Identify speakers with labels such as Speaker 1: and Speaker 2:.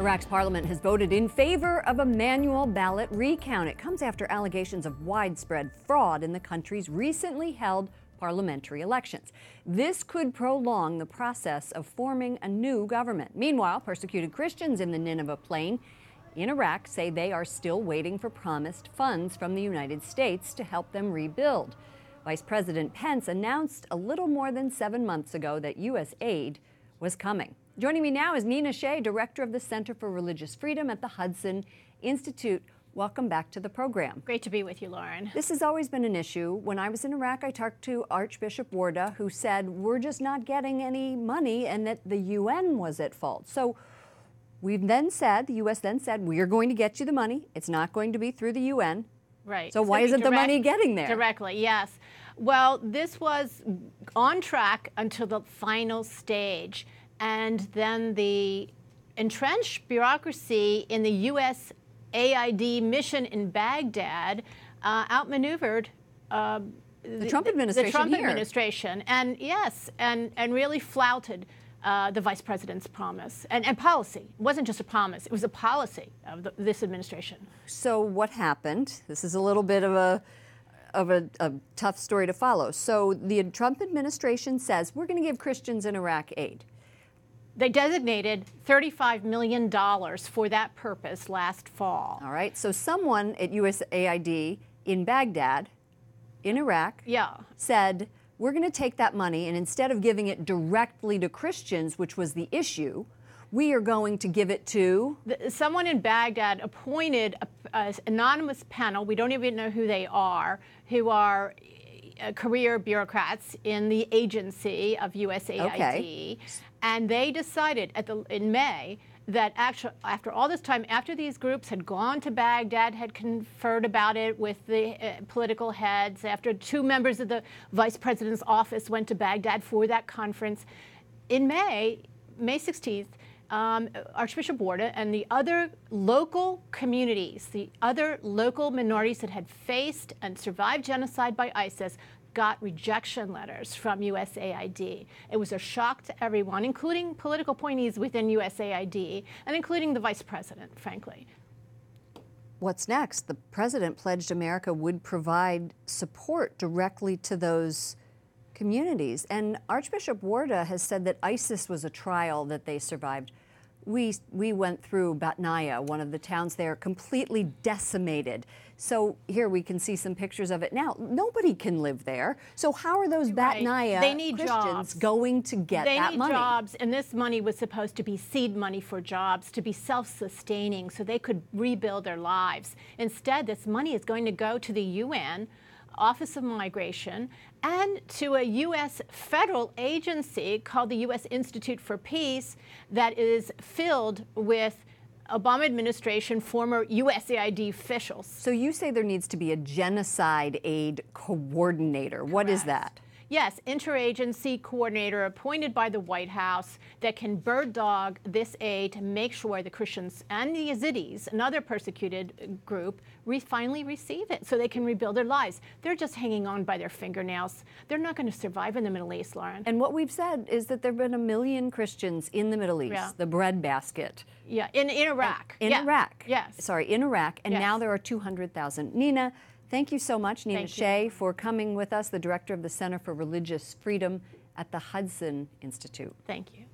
Speaker 1: Iraq's parliament has voted in favor of a manual ballot recount. It comes after allegations of widespread fraud in the country's recently held parliamentary elections. This could prolong the process of forming a new government. Meanwhile, persecuted Christians in the Nineveh Plain in Iraq say they are still waiting for promised funds from the United States to help them rebuild. Vice President Pence announced a little more than 7 months ago that U.S. aid was coming. Joining me now is Shea, director of the Center for Religious Freedom at the Hudson Institute. Welcome back to the program.
Speaker 2: Great to be with you, Lauren.
Speaker 1: This has always been an issue. When I was in Iraq, I talked to Archbishop Warda, who said we're just not getting any money and that the UN was at fault. So the U.S. then said, we are going to get you the money. It's not going to be through the UN.
Speaker 2: Right.
Speaker 1: So why isn't the money getting there?
Speaker 2: Directly, yes. Well, this was on track until the final stage. And then the entrenched bureaucracy in the U.S. AID mission in Baghdad outmaneuvered
Speaker 1: the Trump administration.
Speaker 2: And yes, and really flouted the vice president's promise and policy. It wasn't just a promise, it was a policy of this administration.
Speaker 1: So what happened? This is a little bit of a tough story to follow. So the Trump administration says we're going to give Christians in Iraq aid.
Speaker 2: They designated $35 million for that purpose last fall.
Speaker 1: All right. So someone at USAID in Baghdad, in Iraq, said, we're going to take that money, and instead of giving it directly to Christians, which was the issue, we are going to give it to...
Speaker 2: Someone in Baghdad appointed an anonymous panel, we don't even know who they are, who are career bureaucrats in the agency of USAID. Okay. And they decided in May that after all this time, after these groups had gone to Baghdad, had conferred about it with the political heads, after 2 members of the vice president's office went to Baghdad for that conference, in May 16th, Archbishop Warda and the other local communities, the other local minorities that had faced and survived genocide by ISIS, got rejection letters from USAID. It was a shock to everyone, including political appointees within USAID, and including the vice president, frankly.
Speaker 1: What's next? The president pledged America would provide support directly to those communities. And Archbishop Warda has said that ISIS was a trial that they survived. We went through Batnaya, one of the towns there, completely decimated. So here we can see some pictures of it now. Nobody can live there. So how are those Batnaya Christians going to get that money?
Speaker 2: They need jobs, and this money was supposed to be seed money for jobs, to be self-sustaining so they could rebuild their lives. Instead, this money is going to go to the UN, Office of Migration, and to a U.S. federal agency called the U.S. Institute for Peace that is filled with Obama administration former USAID officials.
Speaker 1: So you say there needs to be a genocide aid coordinator.
Speaker 2: Correct.
Speaker 1: What is that?
Speaker 2: Yes, interagency coordinator appointed by the White House that can bird dog this aid to make sure the Christians and the Yazidis, another persecuted group, finally receive it so they can rebuild their lives. They're just hanging on by their fingernails. They're not going to survive in the Middle East, Lauren.
Speaker 1: And what we've said is that there have been 1 million Christians in the Middle East, the breadbasket.
Speaker 2: Yeah, in Iraq.
Speaker 1: In Iraq.
Speaker 2: Yes.
Speaker 1: Sorry, in Iraq. And now there are 200,000. Nina, thank you so much, Shea, for coming with us, the director of the Center for Religious Freedom at the Hudson Institute.
Speaker 2: Thank you.